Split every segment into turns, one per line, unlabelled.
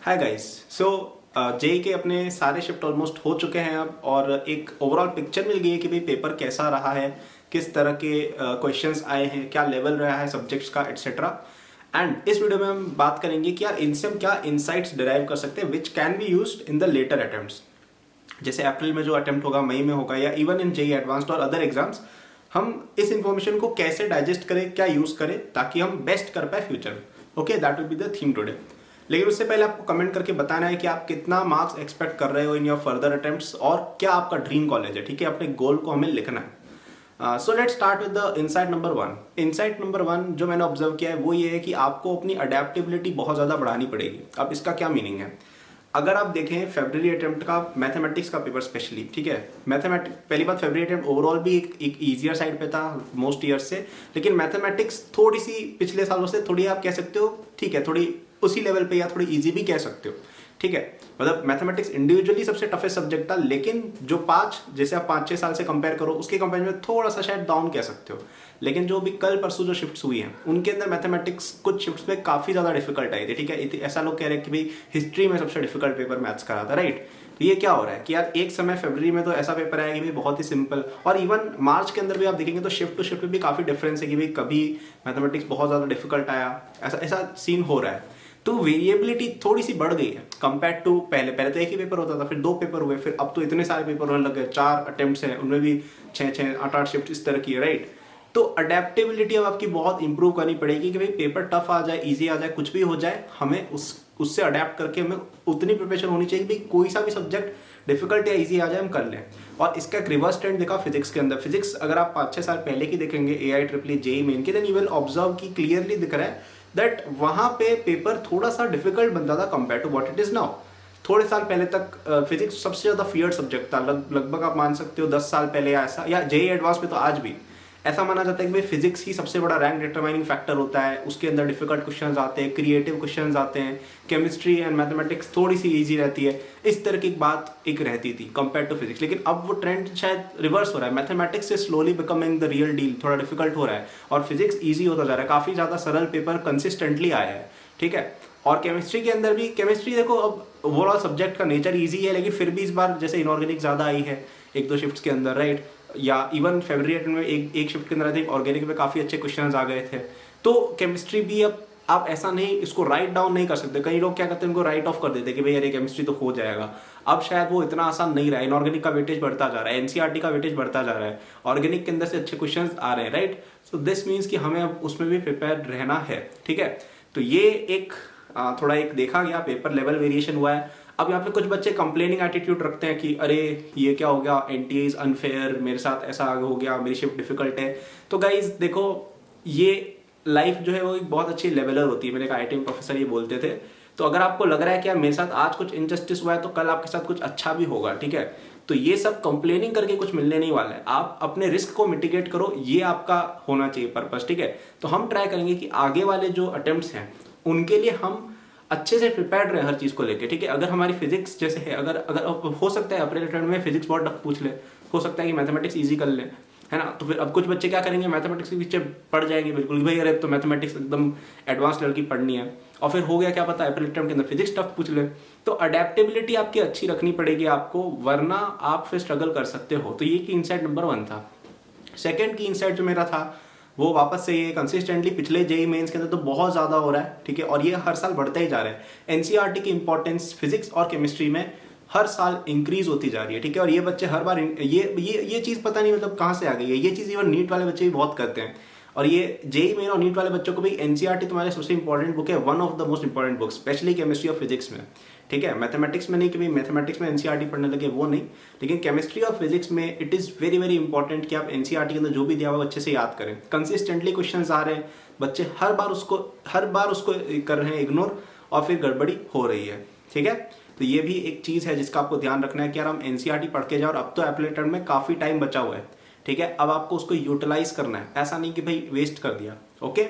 Hi guys. सो JEE के अपने सारे शिफ्ट ऑलमोस्ट हो चुके हैं अब, और एक ओवरऑल पिक्चर मिल गई है कि भाई पेपर कैसा रहा है, किस तरह के क्वेश्चंस आए हैं, क्या लेवल रहा है सब्जेक्ट्स का, एटसेट्रा। एंड इस वीडियो में हम बात करेंगे कि यार इनसे हम क्या इनसाइट्स डिराइव कर सकते हैं which can be used in the later attempts. जैसे अप्रैल में जो अटेम्प्ट होगा, मई में होगा, या इवन इन जेई एडवांस्ड और अदर एग्जाम्स, हम इस इंफॉर्मेशन को कैसे डाइजेस्ट करें, क्या यूज करें ताकि हम बेस्ट कर पाए फ्यूचर में। Okay, that will be the theme today. लेकिन उससे पहले आपको कमेंट करके बताना है कि आप कितना मार्क्स एक्सपेक्ट कर रहे हो इन योर फर्दर अटेम्प्ट्स, और क्या आपका ड्रीम कॉलेज है। ठीक है, अपने गोल को हमें लिखना है। So let's start with the insight number one. Insight number one जो मैंने ऑब्जर्व किया है वो ये है कि आपको अपनी अडेप्टेबिलिटी बहुत ज़्यादा बढ़ानी पड़ेगी। अब इसका क्या मीनिंग है? अगर आप देखें फरवरी अटेम्प्ट का मैथमेटिक्स का पेपर स्पेशली, ठीक है, मैथमेटिक्स पहली बात, फरवरी अटेम्प्ट ओवरऑल भी एक ईजियर साइड पे था मोस्ट ईयर्स से, लेकिन मैथमेटिक्स थोड़ी सी पिछले सालों से थोड़ी, आप कह सकते हो ठीक है, थोड़ी उसी लेवल पे या थोड़ी इजी भी कह सकते हो। ठीक है, मतलब मैथमेटिक्स इंडिविजुअली सबसे टफेस्ट सब्जेक्ट था, लेकिन जो जैसे आप 5-6 साल से कंपेयर करो उसके कंपेयर में थोड़ा सा शायद डाउन कह सकते हो। लेकिन जो भी कल परसों जो शिफ्ट्स हुई हैं उनके अंदर मैथमेटिक्स कुछ शिफ्ट्स में काफी ज्यादा डिफिकल्ट आई थी। ठीक है, ऐसा लोग कह रहे हैं कि भाई हिस्ट्री में सबसे डिफिकल्ट पेपर मैथ्स का रहा था, राइट। तो ये क्या हो रहा है कि यार एक समय फरवरी में तो ऐसा पेपर आया कि भाई बहुत ही सिंपल, और इवन मार्च के अंदर भी आप देखेंगे तो शिफ्ट टू शिफ्ट भी काफी डिफरेंस है कि भाई कभी मैथमेटिक्स बहुत ज्यादा डिफिकल्ट आया, ऐसा ऐसा सीन हो रहा है। तो वेरिएबिलिटी थोड़ी सी बढ़ गई है कंपेयर टू पहले। पहले तो एक ही पेपर होता था, फिर 2 पेपर हुए, फिर अब तो इतने सारे पेपर होने लग गए, 4 अटेम्प्ट्स हैं, उनमें भी 6-6, 8-8 शिफ्ट इस तरह की है, राइट। तो अडेप्टेबिलिटी अब आपकी बहुत इंप्रूव करनी पड़ेगी कि भाई पेपर टफ आ जाए, इजी आ जाए, कुछ भी हो जाए, हमें उससे अडेप्ट करके हमें उतनी प्रिपरेशन होनी चाहिए कि भाई कोई सा भी सब्जेक्ट डिफिकल्ट या इजी आ जाए हम कर लें। और इसका एक रिवर्स ट्रेंड देखा फिजिक्स के अंदर। फिजिक्स अगर आप 5-6 साल पहले की देखेंगे AIEEE जेई मेन के, देन यू विल ऑब्जर्व की क्लियरली दिख रहा है दैट वहां पे पेपर थोड़ा सा डिफिकल्ट बनता था compare to what it is now. थोड़े साल पहले तक फिजिक्स सबसे ज्यादा फियर्ड सब्जेक्ट था, लगभग आप मान सकते हो 10 साल पहले या ऐसा, या जेई एडवांस में तो आज भी ऐसा माना जाता है कि भाई फिजिक्स ही सबसे बड़ा रैंक डिटरमाइनिंग फैक्टर होता है। उसके अंदर डिफिकल्ट क्वेश्चंस आते हैं, क्रिएटिव क्वेश्चंस आते हैं, केमिस्ट्री एंड मैथमेटिक्स थोड़ी सी इजी रहती है, इस तरह की बात एक रहती थी कंपेयर टू फिजिक्स। लेकिन अब वो ट्रेंड शायद रिवर्स हो रहा है, मैथमेटिक्स से slowly becoming the real deal, थोड़ा डिफिकल्ट हो रहा है और फिजिक्स ईजी होता जा रहा है, काफी ज्यादा सरल पेपर कंसिस्टेंटली आया है। ठीक है, और केमिस्ट्री के अंदर भी, केमिस्ट्री देखो अब ओवरऑल सब्जेक्ट का नेचर इजी है, लेकिन फिर भी इस बार जैसे इनऑर्गेनिक ज्यादा आई है 1-2 शिफ्ट्स के अंदर, राइट, या इवन फरवरी में एक शिफ्ट के अंदर आई थिंक ऑर्गेनिक में काफी अच्छे क्वेश्चंस आ गए थे। तो केमिस्ट्री भी अब आप ऐसा नहीं, इसको राइट डाउन नहीं कर सकते। कई लोग क्या करते हैं, इनको राइट ऑफ कर देते हैं कि भाई यार केमिस्ट्री तो हो जाएगा। अब शायद वो इतना आसान नहीं रहा है, इनऑर्गेनिक का वेटेज बढ़ता जा रहा है, एनसीईआरटी का वेटेज बढ़ता जा रहा है, ऑर्गेनिक के अंदर से अच्छे क्वेश्चन आ रहे हैं, राइट। सो दिस मीन्स कि हमें अब उसमें भी प्रिपेयर रहना है। ठीक है, तो ये एक थोड़ा एक देखा गया पेपर लेवल वेरिएशन हुआ है। अब यहाँ पे कुछ बच्चे कंप्लेनिंग एटीट्यूड रखते हैं कि अरे ये क्या हो गया, एनटीए इज अनफेयर, मेरे साथ ऐसा हो गया, मेरी शिफ्ट डिफिकल्ट है। तो गाइज देखो, ये लाइफ जो है वो एक बहुत अच्छी लेवलर होती है, मेरे एक IIT प्रोफेसर ये बोलते थे। तो अगर आपको लग रहा है कि यार मेरे साथ आज कुछ इनजस्टिस हुआ है तो कल आपके साथ कुछ अच्छा भी होगा। ठीक है, तो ये सब कंप्लेनिंग करके कुछ मिलने नहीं वाला है, आप अपने रिस्क को मिटिगेट करो, ये आपका होना चाहिए पर्पस। ठीक है, तो हम ट्राई करेंगे कि आगे वाले जो अटेम्प्ट्स हैं उनके लिए हम अच्छे से प्रिपेयर्ड रहे हर चीज को लेके। ठीक है, अगर हमारी फिजिक्स जैसे है, अगर अगर हो सकता है अप्रैल अटेम्प्ट में फिजिक्स बहुत टफ पूछ ले, हो सकता है कि मैथमेटिक्स इजी कर ले, है ना। तो फिर अब कुछ बच्चे क्या करेंगे, मैथमेटिक्स के पीछे पड़ जाएंगे बिल्कुल कि भाई अरे तो मैथमेटिक्स एकदम एडवांस लेवल की पढ़नी है, और फिर हो गया क्या पता अप्रैल अटेम्प्ट के अंदर फिजिक्स टफ पूछ ले। तो अडेप्टेबिलिटी आपकी अच्छी रखनी पड़ेगी आपको, वरना आप फिर स्ट्रगल कर सकते हो। तो ये की इनसाइट नंबर 1 था। सेकेंड की इनसाइट जो मेरा था वो वापस से ये कंसिस्टेंटली पिछले जेई मेंस के अंदर तो बहुत ज्यादा हो रहा है। ठीक है, और ये हर साल बढ़ता ही जा रहा है। एनसीईआरटी की इंपॉर्टेंस फिजिक्स और केमिस्ट्री में हर साल इंक्रीज होती जा रही है। ठीक है, और ये बच्चे हर बार ये चीज पता नहीं मतलब कहाँ से आ गई है, ये चीज इवन नीट वाले बच्चे भी बहुत करते हैं। और ये जेई मेन और नीट वाले बच्चों को भी एनसीईआरटी तुम्हारे सबसे इंपॉर्टेंट बुक है, one of the most important books, specially chemistry और फिजिक्स में। ठीक है, मैथमेटिक्स में नहीं कि भाई मैथमेटिक्स में एनसीईआरटी पढ़ने लगे, वो नहीं, लेकिन केमिस्ट्री और फिजिक्स में it is very very important कि आप एनसीईआरटी के अंदर जो भी दिया हुआ अच्छे से याद करें। कंसिस्टेंटली क्वेश्चंस आ रहे हैं, बच्चे हर बार उसको कर रहे हैं इग्नोर, और फिर गड़बड़ी हो रही है। ठीक है, तो ये भी एक चीज है जिसका आपको ध्यान रखना है कि यार हम एनसीईआरटी पढ़ के जाओ, और अब तो अप्रैल टर्म में काफी टाइम बचा हुआ है। ठीक है, अब आपको उसको यूटिलाइज करना है, ऐसा नहीं कि भाई वेस्ट कर दिया। ओके,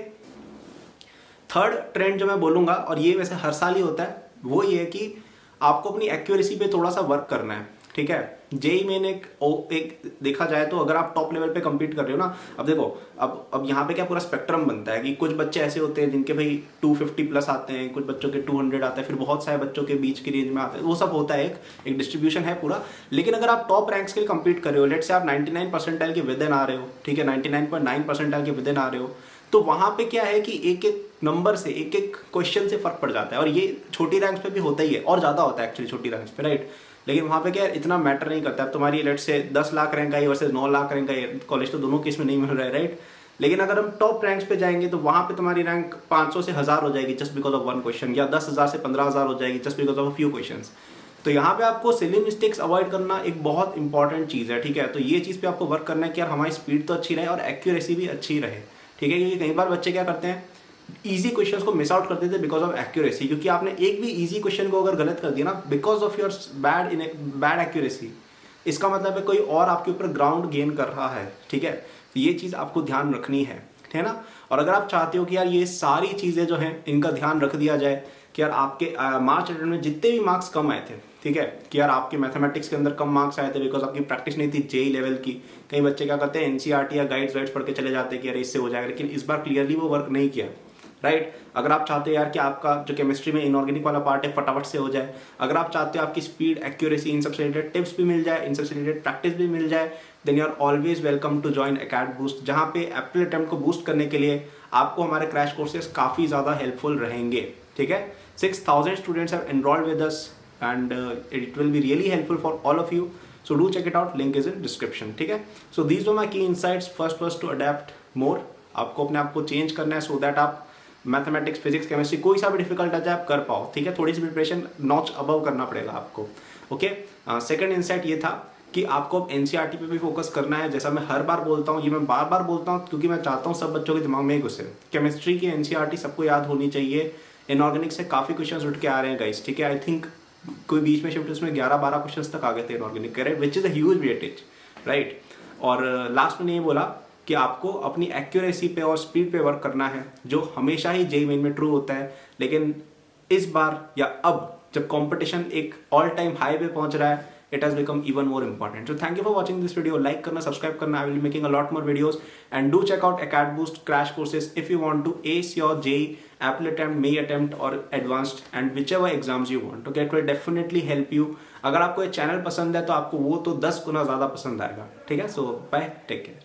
थर्ड ट्रेंड जो मैं बोलूंगा, और ये वैसे हर साल ही होता है, वो ये है कि आपको अपनी एक्यूरेसी पे थोड़ा सा वर्क करना है। ठीक है। जेई मेन एक देखा जाए तो अगर आप टॉप लेवल पे compete कर रहे हो ना, अब देखो अब यहाँ पे क्या पूरा स्पेक्ट्रम बनता है कि कुछ बच्चे ऐसे होते हैं जिनके भाई 250 प्लस आते हैं, कुछ बच्चों के 200 आते हैं, फिर बहुत सारे बच्चों के बीच की रेंज में आते हैं, वो सब होता है, एक डिस्ट्रीब्यूशन है पूरा। लेकिन अगर आप टॉप रैंक्स के लिए कम्पीट कर रहे हो, लेट से आप 99 परसेंटाइल के विद इन आ रहे हो, ठीक है, 99.9 परसेंटाइल के विद इन आ रहे हो, तो वहां पे क्या है कि एक एक नंबर से, एक एक क्वेश्चन से फर्क पड़ जाता है। और ये छोटी रैंक्स पे भी होता ही है, और ज्यादा होता है एक्चुअली छोटी रैंक्स पे, राइट। लेकिन वहां पे क्या है, इतना मैटर नहीं करता। अब तुम्हारी लेट से 10 लाख रैंक आई वर्सेस 9 लाख रैंक आई, कॉलेज तो दोनों केस में नहीं मिल रहा है, राइट। लेकिन अगर हम टॉप रैंक्स पे जाएंगे तो वहां पे तुम्हारी रैंक 500 से 1000 हो जाएगी just because of one question, या 10,000 से 15,000 हो जाएगी just because of a few questions. तो यहाँ पे आपको सिली मिस्टेक्स अवॉइड करना एक बहुत इंपॉर्टेंट चीज है, ठीक है। तो ये चीज पे आपको वर्क करना है कि यार हमारी स्पीड तो अच्छी रहे और एक्यूरेसी भी अच्छी रहे, ठीक है। क्योंकि कई बार बच्चे क्या करते हैं, इजी क्वेश्चंस को मिस आउट कर देते हैं बिकॉज ऑफ एक्यूरेसी, क्योंकि आपने एक भी इजी क्वेश्चन को अगर गलत कर दिया ना because of your bad accuracy, इसका मतलब है कोई और आपके ऊपर ग्राउंड गेन कर रहा है, ठीक है। तो ये चीज आपको ध्यान रखनी है ना। और अगर आप चाहते हो कि यार ये सारी चीजें जो हैं इनका ध्यान रख दिया जाए कि यार आपके मार्च अटेम्प्ट में जितने भी मार्क्स कम आए थे, ठीक है, कि यार आपके मैथमेटिक्स के अंदर कम मार्क्स आए थे बिकॉज आपकी प्रैक्टिस नहीं थी जेई लेवल की। कई बच्चे क्या करते हैं, एनसीईआरटी या गाइड्स पढ़ के चले जाते हैं कि यार इससे हो जाएगा, लेकिन इस बार क्लियरली वो वर्क नहीं किया, राइट। अगर आप चाहते हो यार कि आपका जो केमिस्ट्री में इनऑर्गेनिक वाला पार्ट है फटाफट से हो जाए, अगर आप चाहते हो आपकी स्पीड, एक्यूरेसी, इन सबसे रिलेटेड टिप्स भी मिल जाए, इन सबसे रिलेटेड प्रैक्टिस भी मिल जाए, then you are always welcome to join academy boost, जहाँ पे एप्पल अटेम्प्ट को बूस्ट करने के लिए आपको हमारे क्रैश कोर्सेज काफी ज्यादा हेल्पफुल रहेंगे, ठीक है। 6000 students have enrolled with us and it will be really helpful for all of you, so do check it out, link is in description, ठीक है। so these were my key insights. first was to adapt more, आपको अपने आप को change करना है so that आप mathematics, physics, chemistry कोई सा भी डिफिकल्ट आ जाए आप कर पाओ, ठीक है। थोड़ी सी प्रिपरेशन नॉच अबव करना पड़ेगा आपको, ओके। सेकंड इंसाइट ये था कि आपको अब एनसीईआरटी पे भी फोकस करना है। जैसा मैं हर बार बोलता हूँ, ये मैं बार बार बोलता हूँ क्योंकि मैं चाहता हूँ सब बच्चों के दिमाग में ही घुसे। केमिस्ट्री की एनसीईआरटी सबको याद होनी चाहिए। इनऑर्गेनिक से काफी क्वेश्चंस उठ के आ रहे हैं गाइस, ठीक है। आई थिंक कोई बीच में शिफ्ट उसमें 11-12 क्वेश्चंस तक आ गए थे इनऑर्गेनिक के, right, which is a huge weightage, right. और लास्ट में ये बोला कि आपको अपनी एक्यूरेसी पे और स्पीड पे वर्क करना है, जो हमेशा ही जेईई मेन में ट्रू होता है, लेकिन इस बार या अब जब कंपटीशन एक ऑल टाइम हाई पे पहुंच रहा है, it has become even more important. So thank you for watching this video. Like करना, subscribe करना. I will be making a lot more videos, and do check out Acad Boost crash courses if you want to ace your JEE, Apple attempt, May attempt or advanced, and whichever exams you want. Okay, it will definitely help you. अगर आपको ये channel पसंद है तो आपको वो तो 10 गुना ज्यादा पसंद आएगा, ठीक है। So bye, take care.